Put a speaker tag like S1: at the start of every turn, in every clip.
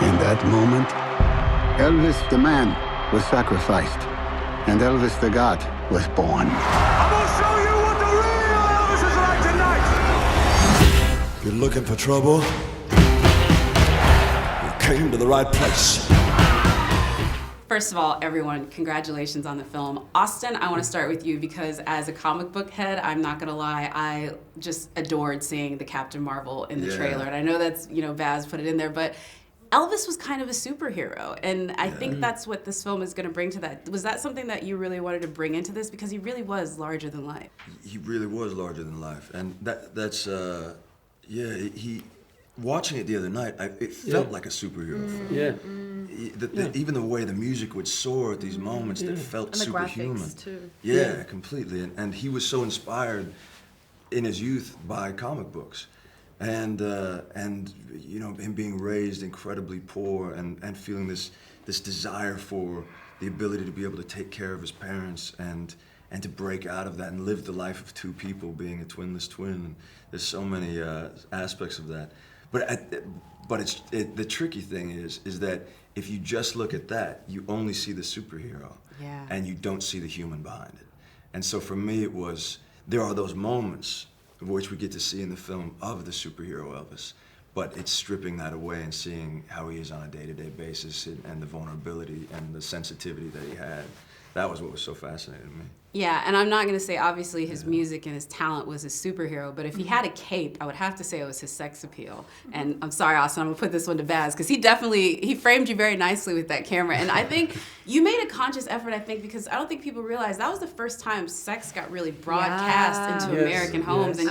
S1: In that moment, Elvis the man was sacrificed, and Elvis the God was born.
S2: I'm gonna show you what the real Elvis is like tonight.
S3: If you're looking for trouble, you came to the right place.
S4: First of all, everyone, congratulations on the film. Austin, I want to start with you because as a comic book head, I'm not going to lie, I just adored seeing the Captain Marvel in the trailer. And I know that's, Baz put it in there, but Elvis was kind of a superhero. And I think that's what this film is going to bring to that. Was that something that you really wanted to bring into this? Because he really was larger than life.
S5: He really was larger than life. And that's watching it the other night, it felt like a superhero film. Even the way the music would soar at these moments that felt
S6: and the
S5: superhuman.
S6: Graphics too.
S5: Yeah, completely. And he was so inspired in his youth by comic books. And him being raised incredibly poor and feeling this desire for the ability to be able to take care of his parents and to break out of that and live the life of two people, being a twinless twin. And there's so many aspects of that. But the tricky thing is that if you just look at that, you only see the superhero, and you don't see the human behind it. And so for me, there are those moments which we get to see in the film of the superhero Elvis, but it's stripping that away and seeing how he is on a day-to-day basis and the vulnerability and the sensitivity that he had. That was what was so fascinating to me.
S4: Yeah, and I'm not going to say obviously his music and his talent was his superhero, but if he had a cape, I would have to say it was his sex appeal. And I'm sorry, Austin, I'm going to put this one to Baz, because he framed you very nicely with that camera. And I think you made a conscious effort, because I don't think people realize that was the first time sex got really broadcast into American homes. And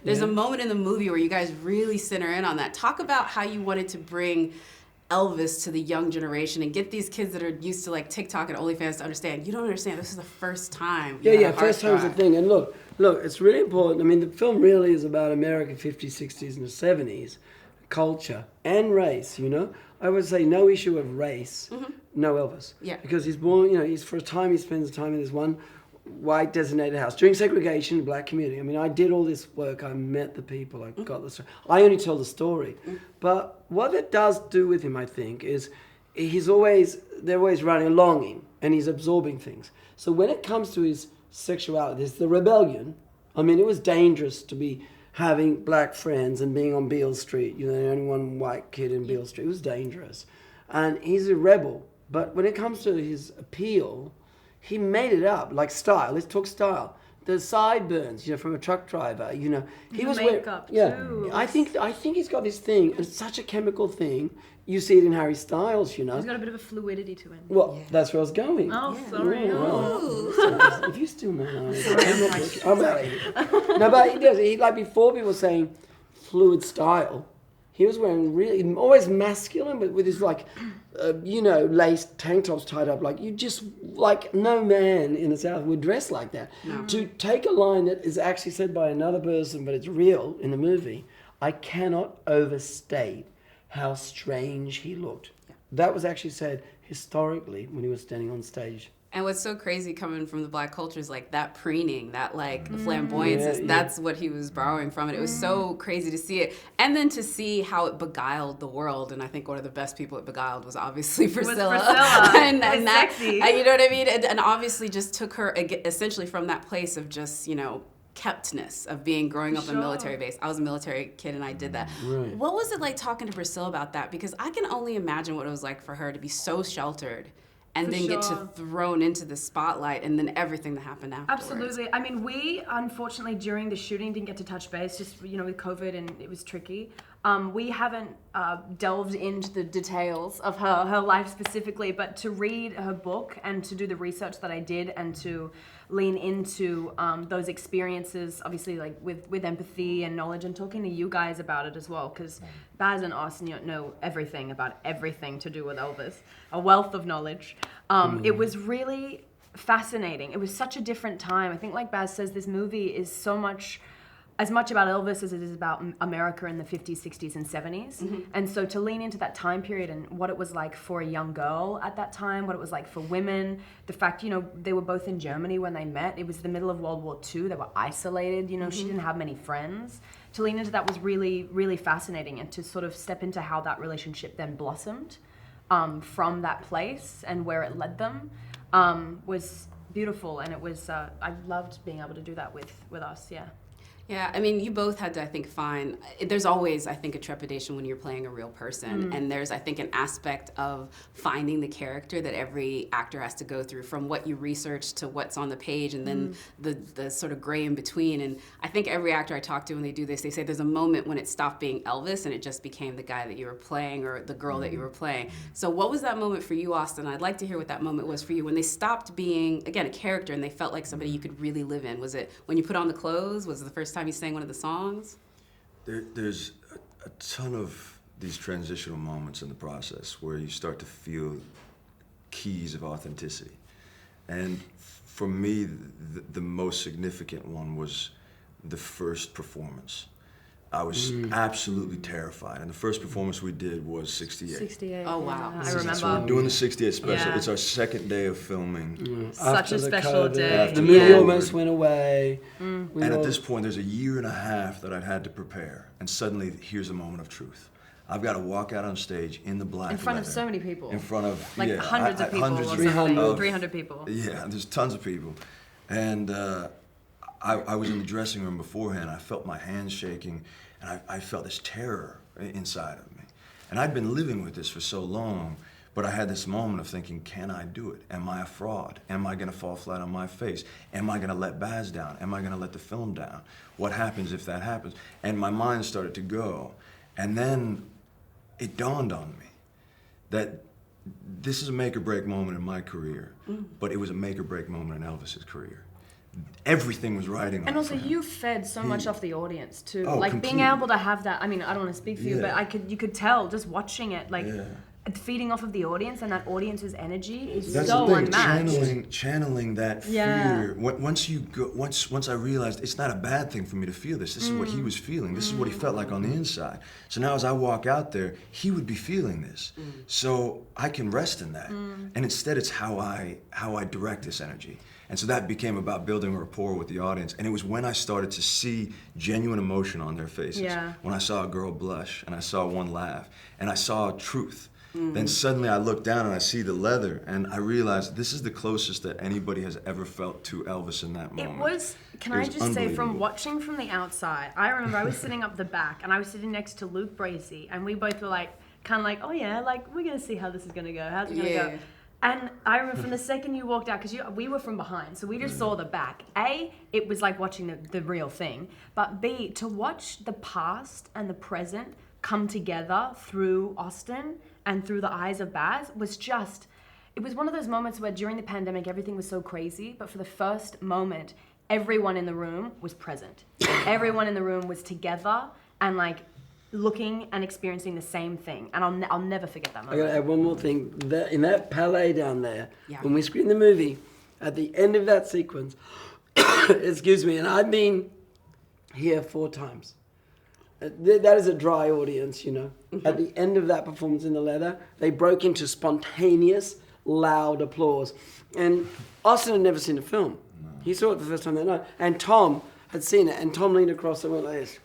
S4: there's a moment in the movie where you guys really center in on that. Talk about how you wanted to bring Elvis to the young generation and get these kids that are used to like TikTok and OnlyFans to understand. You don't understand. This is the first time.
S7: First time's the thing. And look, it's really important. I mean, the film really is about American 50s, 60s, and the 70s, culture and race. I would say no issue of race, no Elvis. Yeah. Because he's born. He's for a time he spends time in this one white designated house during segregation, black community. I mean, I did all this work. I met the people. I got the story. I only tell the story. But what it does do with him, I think, is they're always running a longing and he's absorbing things. So when it comes to his sexuality, there's the rebellion. I mean, it was dangerous to be having black friends and being on Beale Street. The only one white kid in Beale Street. It was dangerous. And he's a rebel. But when it comes to his appeal, he made it up, like style. Let's talk style. The sideburns, from a truck driver. He was
S6: makeup too.
S7: I think he's got this thing. It's such a chemical thing. You see it in Harry Styles.
S6: He's got a bit of a fluidity to him.
S7: Well, that's where I was going.
S6: Oh, sorry.
S7: If you still know, I'm out of here. No, but he does. Before people were saying fluid style. He was wearing really, always masculine, but with his lace tank tops tied up. No man in the South would dress like that. No. To take a line that is actually said by another person, but it's real in the movie, I cannot overstate how strange he looked. Yeah. That was actually said historically when he was standing on stage.
S4: And what's so crazy coming from the black culture is that preening, that flamboyance, that's what he was borrowing from. And it was so crazy to see it. And then to see how it beguiled the world. And I think one of the best people it beguiled was obviously Priscilla. and that,
S6: sexy.
S4: And you know what I mean? And obviously just took her essentially from that place of just, keptness of growing up in a military base. I was a military kid and I did that. Right. What was it like talking to Priscilla about that? Because I can only imagine what it was like for her to be so sheltered and then get thrown into the spotlight and then everything that happened afterwards.
S6: Absolutely. I mean, we unfortunately during the shooting didn't get to touch base, just with COVID and it was tricky. We haven't delved into the details of her life specifically, but to read her book and to do the research that I did and to lean into those experiences, obviously with empathy and knowledge, and talking to you guys about it as well, because Baz and Austin know everything about everything to do with Elvis, a wealth of knowledge. It was really fascinating. It was such a different time. I think, like Baz says, this movie is as much about Elvis as it is about America in the 50s, 60s, and 70s. Mm-hmm. And so to lean into that time period and what it was like for a young girl at that time, what it was like for women, the fact, they were both in Germany when they met. It was the middle of World War II. They were isolated. She didn't have many friends. to lean into that was really, really fascinating, and to sort of step into how that relationship then blossomed from that place and where it led them was beautiful. And it was, I loved being able to do that with us, yeah.
S4: Yeah, I mean, you both had to, I think, there's always, I think, a trepidation when you're playing a real person. And there's, I think, an aspect of finding the character that every actor has to go through, from what you research to what's on the page, and then the sort of gray in between. And I think every actor I talk to when they do this, they say there's a moment when it stopped being Elvis and it just became the guy that you were playing, or the girl that you were playing. So what was that moment for you, Austin? I'd like to hear what that moment was for you, when they stopped being, again, a character and they felt like somebody you could really live in. Was it when you put on the clothes? Was it the first time you sang one of the songs?
S5: There's a ton of these transitional moments in the process where you start to feel keys of authenticity. And for me, the most significant one was the first performance. I was absolutely terrified. And the first performance we did was 68.
S6: 68.
S4: Oh, wow.
S6: Yeah, I
S5: So
S6: remember.
S5: we're doing the 68 special.
S6: Yeah.
S5: It's our second day of filming.
S6: Such
S7: After
S6: a
S7: the
S6: special
S7: COVID,
S6: day.
S7: The movie
S6: Yeah.
S7: almost went away.
S5: And at this point, there's a year and a half that I'd had to prepare. And suddenly, here's a moment of truth. I've got to walk out on stage in the black
S6: In front of
S5: leather.
S6: so many people.
S5: In front of,
S6: Like hundreds of people.
S5: hundreds
S6: or
S5: of
S7: 300.
S6: 300 people.
S5: Yeah, there's tons of people. And I was in the dressing room beforehand. I felt my hands shaking, and I felt this terror inside of me. And I'd been living with this for so long, but I had this moment of thinking, can I do it? Am I a fraud? Am I gonna fall flat on my face? Am I gonna let Baz down? Am I gonna let the film down? What happens if that happens? And my mind started to go. And then it dawned on me that this is a make or break moment in my career, but it was a make or break moment in Elvis's career. Everything was riding on
S6: And
S5: it
S6: also,
S5: for him.
S6: you fed so much off the audience too.
S5: Oh,
S6: like being
S5: completely.
S6: able to have that. I mean, I don't want to speak for you,
S5: Yeah.
S6: but you could tell just watching it, like
S5: Yeah.
S6: feeding off of the audience, and that audience's energy is
S5: That's
S6: so
S5: the thing,
S6: unmatched.
S5: channeling that
S6: Yeah.
S5: fear. Once I realized it's not a bad thing for me to feel this. This is what he was feeling. This is what he felt like on the inside. So now as I walk out there, he would be feeling this. So I can rest in that. And instead, it's how I direct this energy. And so that became about building a rapport with the audience. And it was when I started to see genuine emotion on their faces.
S6: Yeah.
S5: When I saw a girl blush, and I saw one laugh, and I saw truth. Then suddenly I look down and I see the leather, and I realized this is the closest that anybody has ever felt to Elvis in that moment.
S6: It was, can
S5: It
S6: I
S5: was
S6: just say, from
S5: unbelievable.
S6: watching from the outside, I remember I was sitting up the back, and I was sitting next to Luke Bracey, and we both were like, kind of like, oh yeah, like we're gonna see how this is gonna go. How's it gonna
S4: Yeah.
S6: go? And I remember from the second you walked out, because we were from behind, so we just saw the back. A, it was like watching the real thing. But B, to watch the past and the present come together through Austin and through the eyes of Baz was just, it was one of those moments where during the pandemic everything was so crazy, but for the first moment, everyone in the room was present. Everyone in the room was together and like looking and experiencing the same thing. And I'll never forget that
S7: I
S6: moment.
S7: gotta add one more thing. In that palais down there,
S4: Yeah.
S7: when we screened the movie, at the end of that sequence, excuse me, and I've been here 4 times. That is a dry audience, you know. At the end of that performance in the leather, they broke into spontaneous, loud applause. And Austin had never seen the film. He saw it the first time that night. And Tom had seen it, and Tom leaned across and went like this.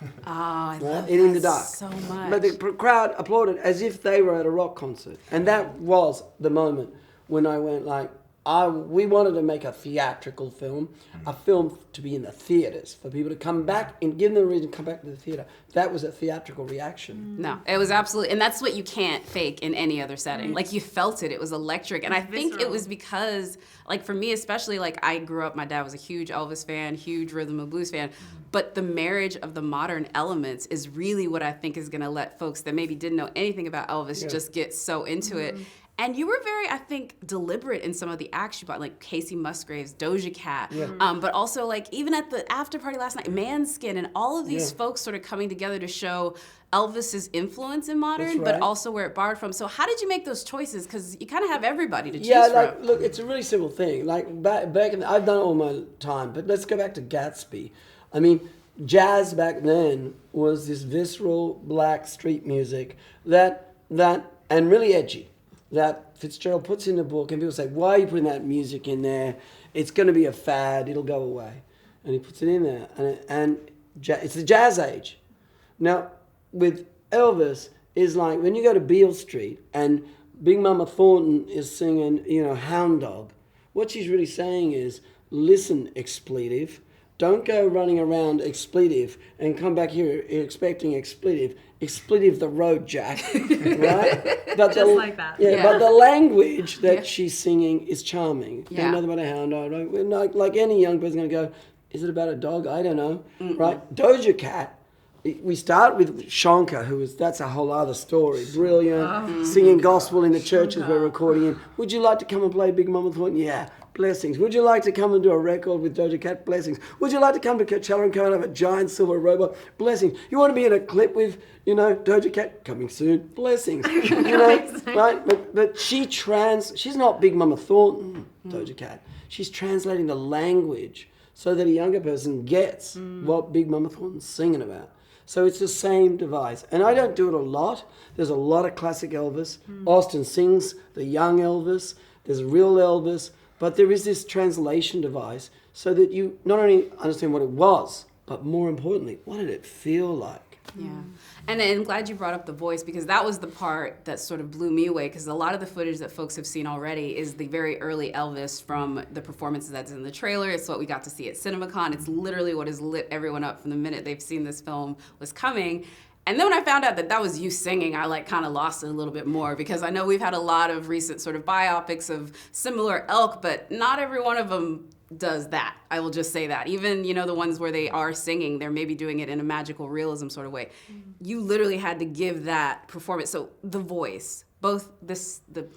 S4: Oh, I love
S7: Eating
S4: that
S7: the dark.
S4: so much.
S7: But the crowd applauded as if they were at a rock concert. And that was the moment when I went like, we wanted to make a theatrical film, a film to be in the theaters, for people to come back and give them a reason to come back to the theater. That was a theatrical reaction.
S4: No, it was absolutely, and that's what you can't fake in any other setting. Like you felt it, it was electric. And I think it
S6: visceral.
S4: was because, like for me especially, like I grew up, my dad was a huge Elvis fan, huge rhythm and blues fan, but the marriage of the modern elements is really what I think is gonna let folks that maybe didn't know anything about Elvis just get so into it. And you were very, I think, deliberate in some of the acts you bought, like Casey Musgraves, Doja Cat, but also like even at the after party last night, Manskin, and all of these folks sort of coming together to show Elvis's influence in modern,
S7: That's
S4: but
S7: right.
S4: also where it borrowed from. So how did you make those choices? Because you kind of have everybody to choose
S7: Yeah,
S4: from.
S7: like, look, it's a really simple thing. Like back in, I've done it all my time, but let's go back to Gatsby. I mean, jazz back then was this visceral black street music that and really edgy, that Fitzgerald puts in the book, and people say, why are you putting that music in there? It's going to be a fad, it'll go away. And he puts it in there. And it's the jazz age. Now, with Elvis, is like when you go to Beale Street and Big Mama Thornton is singing, Hound Dog, what she's really saying is, listen, expletive. Don't go running around expletive and come back here expecting expletive. Expletive the road, Jack. Right? But
S6: Just like that.
S7: Yeah,
S4: Yeah.
S7: but the language that she's singing is charming.
S4: Yeah.
S7: You know about a hound dog. Like any young person going to go, is it about a dog? I don't know. Right? Doja Cat. We start with Shankar, that's a whole other story. Brilliant, singing gospel in the churches we're recording in. Would you like to come and play Big Mama Thornton? Yeah, blessings. Would you like to come and do a record with Doja Cat? Blessings. Would you like to come to Coachella and come and have a giant silver robot? Blessings. You want to be in a clip with, Doja Cat? Coming soon. Blessings. Right? But she's not Big Mama Thornton, Doja Cat. She's translating the language so that a younger person gets what Big Mama Thornton's singing about. So it's the same device. And I don't do it a lot. There's a lot of classic Elvis. Austin sings the young Elvis. There's real Elvis. But there is this translation device so that you not only understand what it was, but more importantly, what did it feel like?
S4: Yeah. And I'm glad you brought up the voice, because that was the part that sort of blew me away, because a lot of the footage that folks have seen already is the very early Elvis from the performances that's in the trailer. It's what we got to see at CinemaCon. It's literally what has lit everyone up from the minute they've seen this film was coming. And then when I found out that was you singing, I kind of lost it a little bit more, because I know we've had a lot of recent sort of biopics of similar ilk, but not every one of them does that. I will just say that. Even, the ones where they are singing, they're maybe doing it in a magical realism sort of way. You literally had to give that performance. So the voice, both the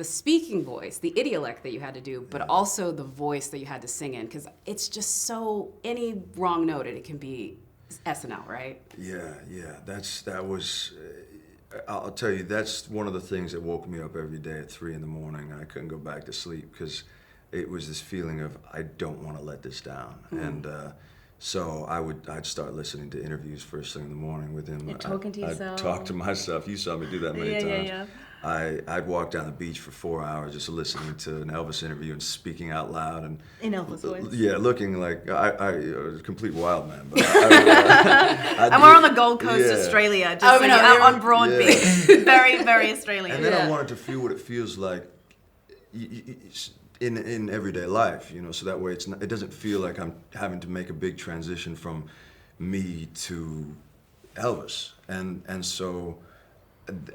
S4: speaking voice, the idiolect that you had to do, but also the voice that you had to sing in, because it's just so, any wrong note, it can be SNL, right?
S5: Yeah. That was. I'll tell you, that's one of the things that woke me up every day at 3 a.m. I couldn't go back to sleep because it was this feeling of I don't want to let this down, and so I'd start listening to interviews first thing in the morning with him.
S6: You're talking to yourself.
S5: I'd talk to myself. You saw me do that many times.
S6: Yeah.
S5: I'd walk down the beach for 4 hours just listening to an Elvis interview and speaking out loud and
S6: in Elvis voice.
S5: Yeah, looking like I was a complete wild man. But
S6: and we're on the Gold Coast, Australia, just out on Broadbeach. Very, very Australian.
S5: And then I wanted to feel what it feels like in everyday life, so that way it doesn't feel like I'm having to make a big transition from me to Elvis, and so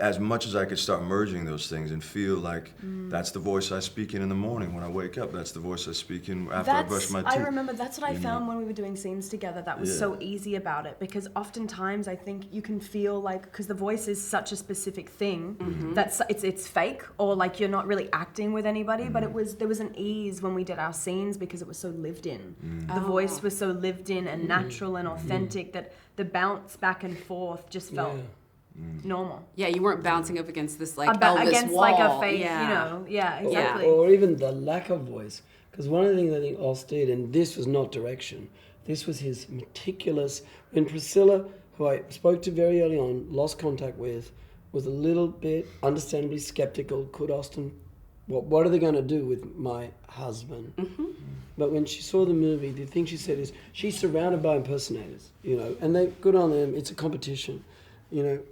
S5: as much as I could start merging those things and feel like that's the voice I speak in the morning when I wake up, that's the voice I speak in after I brush my teeth.
S6: I remember that's what I found when we were doing scenes together. That was so easy about it, because oftentimes I think you can feel like, because the voice is such a specific thing, that it's fake, or like you're not really acting with anybody, but there was an ease when we did our scenes because it was so lived in. The voice was so lived in and natural and authentic that the bounce back and forth just felt normal.
S4: Yeah, you weren't bouncing up against this Elvis
S6: against
S4: wall.
S6: like a fake, exactly.
S7: Or even the lack of voice. Because one of the things I think Oz did, and this was not direction, this was his meticulous. When Priscilla, who I spoke to very early on, lost contact with, was a little bit understandably skeptical. Could Austin, what are they going to do with my husband? But when she saw the movie, the thing she said is, she's surrounded by impersonators, and they good on them. It's a competition.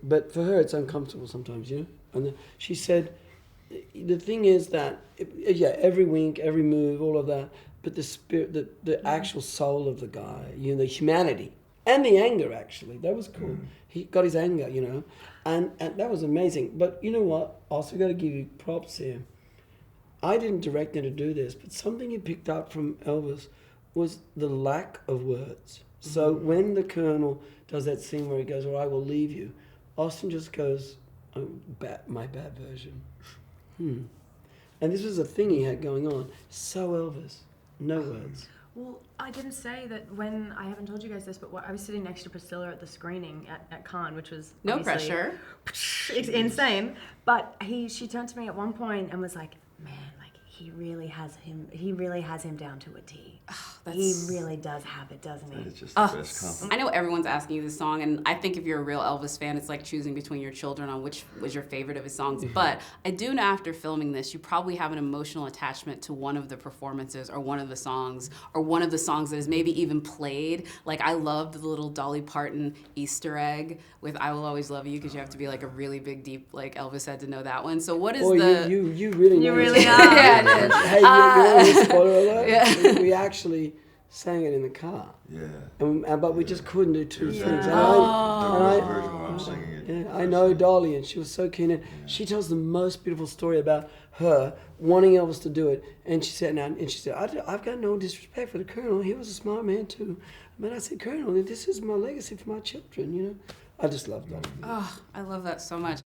S7: But for her, it's uncomfortable sometimes, And she said, the thing is that, every wink, every move, all of that, but the spirit, the actual soul of the guy, the humanity, and the anger, actually, that was cool. He got his anger, and that was amazing. But you know what? Also got to give you props here. I didn't direct him to do this, but something he picked up from Elvis was the lack of words. So when the Colonel does that scene where he goes, or I will leave you, Austin just goes, my bad version. And this was a thing he had going on. So Elvis, no words.
S6: Well, I didn't say that when, I haven't told you guys this, but I was sitting next to Priscilla at the screening at Cannes, which was
S4: No pressure.
S6: It's insane. But she turned to me at one point and was like, man, he really has him down to a T.
S4: That's-
S6: He really does have it, doesn't he?
S5: It's just the best compliment.
S4: I know everyone's asking you this song, and I think if you're a real Elvis fan, it's like choosing between your children on which was your favorite of his songs. But I do know after filming this, you probably have an emotional attachment to one of the performances or one of the songs that is maybe even played. Like I loved the little Dolly Parton Easter egg with "I Will Always Love You" because you have to be like a really big, deep like Elvis head to know that one. So what is
S7: you really know.
S6: You really
S7: this.
S6: are.
S4: Yeah, I did.
S7: Hey, you know, spoiler alert.
S4: Yeah.
S7: We actually sang it in the car.
S5: Yeah.
S7: But we just couldn't do two things. And
S5: There
S7: I-
S5: was a version where I'm singing it.
S7: Yeah, I know Dolly, and she was so keen. And she tells the most beautiful story about her wanting Elvis to do it. And she said, I've got no disrespect for the Colonel. He was a smart man too. But I said, Colonel, this is my legacy for my children. You know, I just love Dolly.
S4: Oh, I love that so much.